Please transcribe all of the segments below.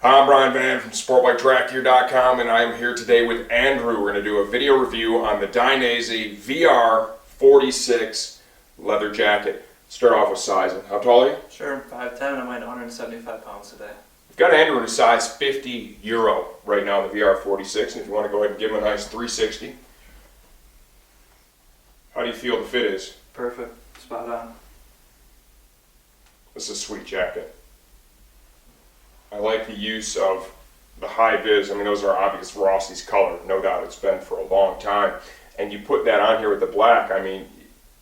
I'm Brian Van from SportBikeTrackGear.com, and I am here today with Andrew. We're going to do a video review on the Dainese VR46 leather jacket. Start off with sizing. How tall are you? Sure, 5'10", and I weigh 175 pounds today. We've got Andrew in a size 50 Euro right now in the VR46, and if you want to go ahead and give him a nice 360. How do you feel the fit is? Perfect, spot on. This is a sweet jacket. I like the use of the high vis. I mean, those are obvious Rossi's color, no doubt. It's been for a long time. And you put that on here with the black, I mean,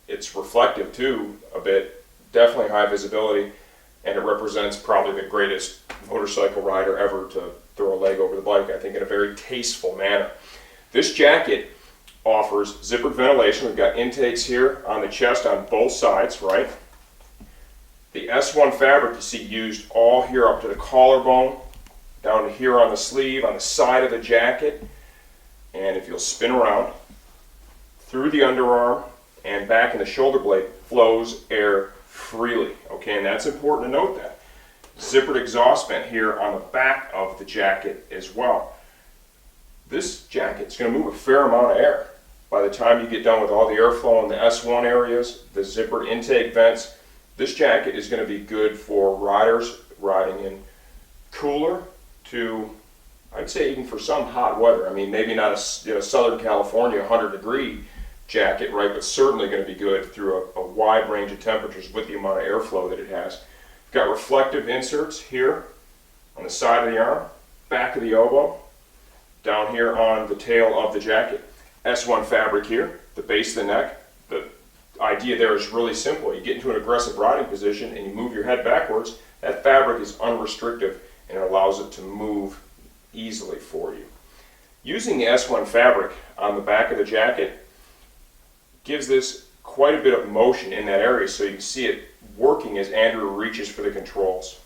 it's reflective too, a bit. Definitely high visibility, and it represents probably the greatest motorcycle rider ever to throw a leg over the bike, I think, in a very tasteful manner. This jacket offers zippered ventilation. We've got intakes here on the chest on both sides, right? The S1 fabric you see used all here up to the collarbone, down to here on the sleeve, on the side of the jacket. And if you'll spin around, through the underarm and back in the shoulder blade flows air freely. Okay, and that's important to note that. Zippered exhaust vent here on the back of the jacket as well. This jacket's going to move a fair amount of air. By the time you get done with all the airflow in the S1 areas, the zippered intake vents, this jacket is going to be good for riders riding in cooler to, I'd say even for some hot weather. I mean, maybe not a Southern California 100-degree jacket, right, but certainly going to be good through a wide range of temperatures with the amount of airflow that it has. We've got reflective inserts here on the side of the arm, back of the elbow, down here on the tail of the jacket. S1 fabric here, the base of the neck. The idea there is really simple. You get into an aggressive riding position and you move your head backwards, that fabric is unrestrictive and it allows it to move easily for you. Using the S1 fabric on the back of the jacket gives this quite a bit of motion in that area, so you can see it working as Andrew reaches for the controls.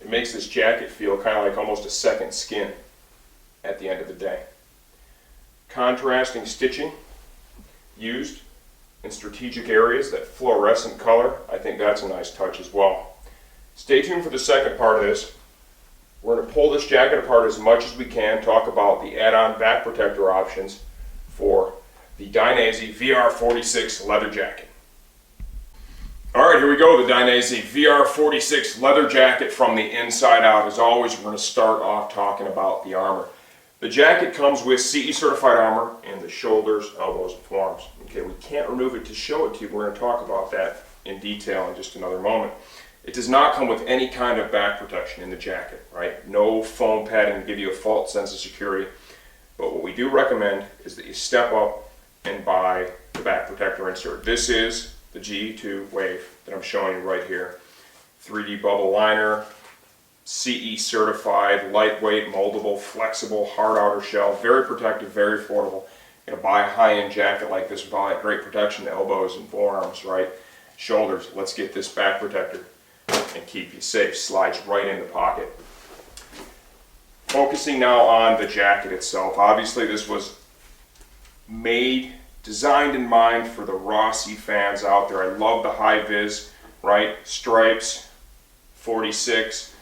It makes this jacket feel kind of like almost a second skin at the end of the day. Contrasting stitching used in strategic areas, that fluorescent color, I think that's a nice touch as well. Stay tuned for the second part of this. We're going to pull this jacket apart as much as we can, talk about the add-on back protector options for the Dainese VR46 leather jacket. Alright, here we go, the Dainese VR46 leather jacket from the inside out. As always, we're going to start off talking about the armor. The jacket comes with CE certified armor in the shoulders, elbows, and forearms. Okay, we can't remove it to show it to you. We're going to talk about that in detail in just another moment. It does not come with any kind of back protection in the jacket, right? No foam padding to give you a false sense of security. But what we do recommend is that you step up and buy the back protector insert. This is the G2 Wave that I'm showing you right here. 3D bubble liner, CE certified, lightweight, moldable, flexible, hard outer shell, very protective, very affordable. You're going to buy a high-end jacket like this with all that great protection to elbows and forearms, right? Shoulders. Let's get this back protector and keep you safe. Slides right in the pocket. Focusing now on the jacket itself. Obviously this was designed in mind for the Rossi fans out there. I love the high vis, right? Stripes, 46.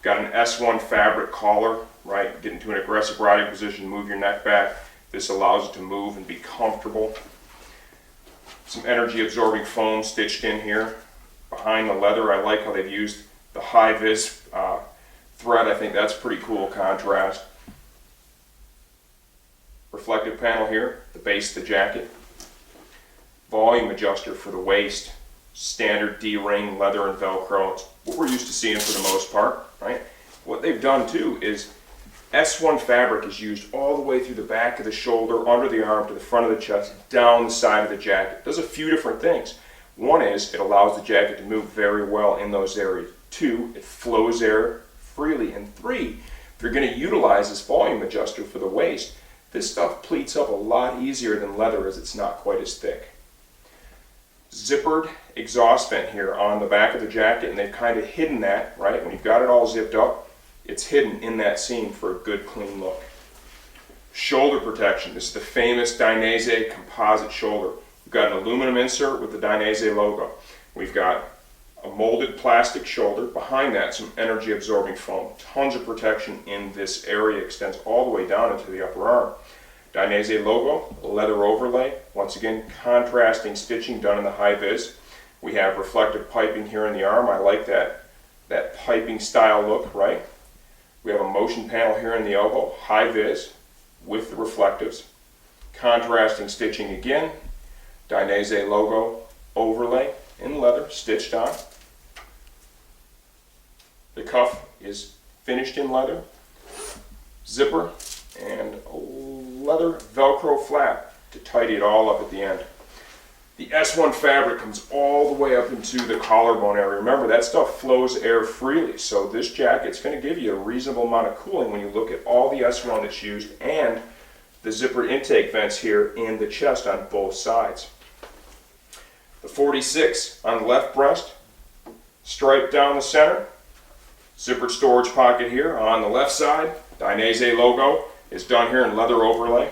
Got an S1 fabric collar, right? Get into an aggressive riding position, move your neck back. This allows it to move and be comfortable. Some energy absorbing foam stitched in here. Behind the leather, I like how they've used the high vis thread. I think that's pretty cool contrast. Reflective panel here, the base of the jacket. Volume adjuster for the waist. Standard D-ring, leather and Velcro. It's what we're used to seeing for the most part, right? What they've done too is S1 fabric is used all the way through the back of the shoulder, under the arm, to the front of the chest, down the side of the jacket. It does a few different things. One is it allows the jacket to move very well in those areas. Two, it flows air freely. And three, if you're going to utilize this volume adjuster for the waist, this stuff pleats up a lot easier than leather as it's not quite as thick. Zippered exhaust vent here on the back of the jacket, and they've kind of hidden that, right? When you've got it all zipped up, it's hidden in that seam for a good clean look. Shoulder protection. This is the famous Dainese composite shoulder. We've got an aluminum insert with the Dainese logo. We've got a molded plastic shoulder. Behind that, some energy absorbing foam. Tons of protection in this area, extends all the way down into the upper arm. Dainese logo, leather overlay. Once again, contrasting stitching done in the high vis. We have reflective piping here in the arm. I like that piping style look, right? We have a motion panel here in the elbow, high vis with the reflectives. Contrasting stitching again. Dainese logo overlay in leather, stitched on. The cuff is finished in leather. Zipper and a leather Velcro flap to tidy it all up at the end. The S1 fabric comes all the way up into the collarbone area. Remember, that stuff flows air freely, so this jacket's going to give you a reasonable amount of cooling when you look at all the S1 that's used and the zippered intake vents here in the chest on both sides. The 46 on the left breast, striped down the center, zippered storage pocket here on the left side. Dainese logo is done here in leather overlay.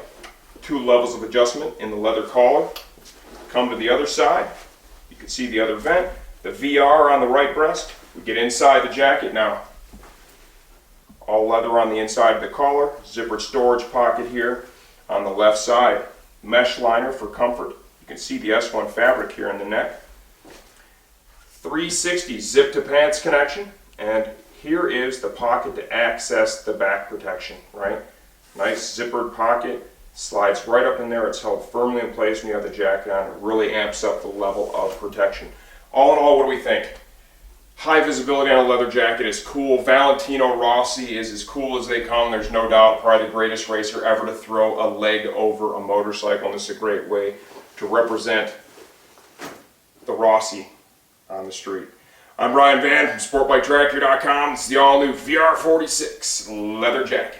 2 levels of adjustment in the leather collar. Come to the other side, you can see the other vent, the VR on the right breast. We get inside the jacket now. All leather on the inside of the collar, zippered storage pocket here on the left side. Mesh liner for comfort. You can see the S1 fabric here in the neck. 360 zip to pants connection, and here is the pocket to access the back protection, right? Nice zippered pocket. Slides right up in there. It's held firmly in place when you have the jacket on. It really amps up the level of protection. All in all, what do we think? High visibility on a leather jacket is cool. Valentino Rossi is as cool as they come. There's no doubt probably the greatest racer ever to throw a leg over a motorcycle. And this is a great way to represent the Rossi on the street. I'm Brian Van from SportBikeTracker.com. This is the all-new VR46 leather jacket.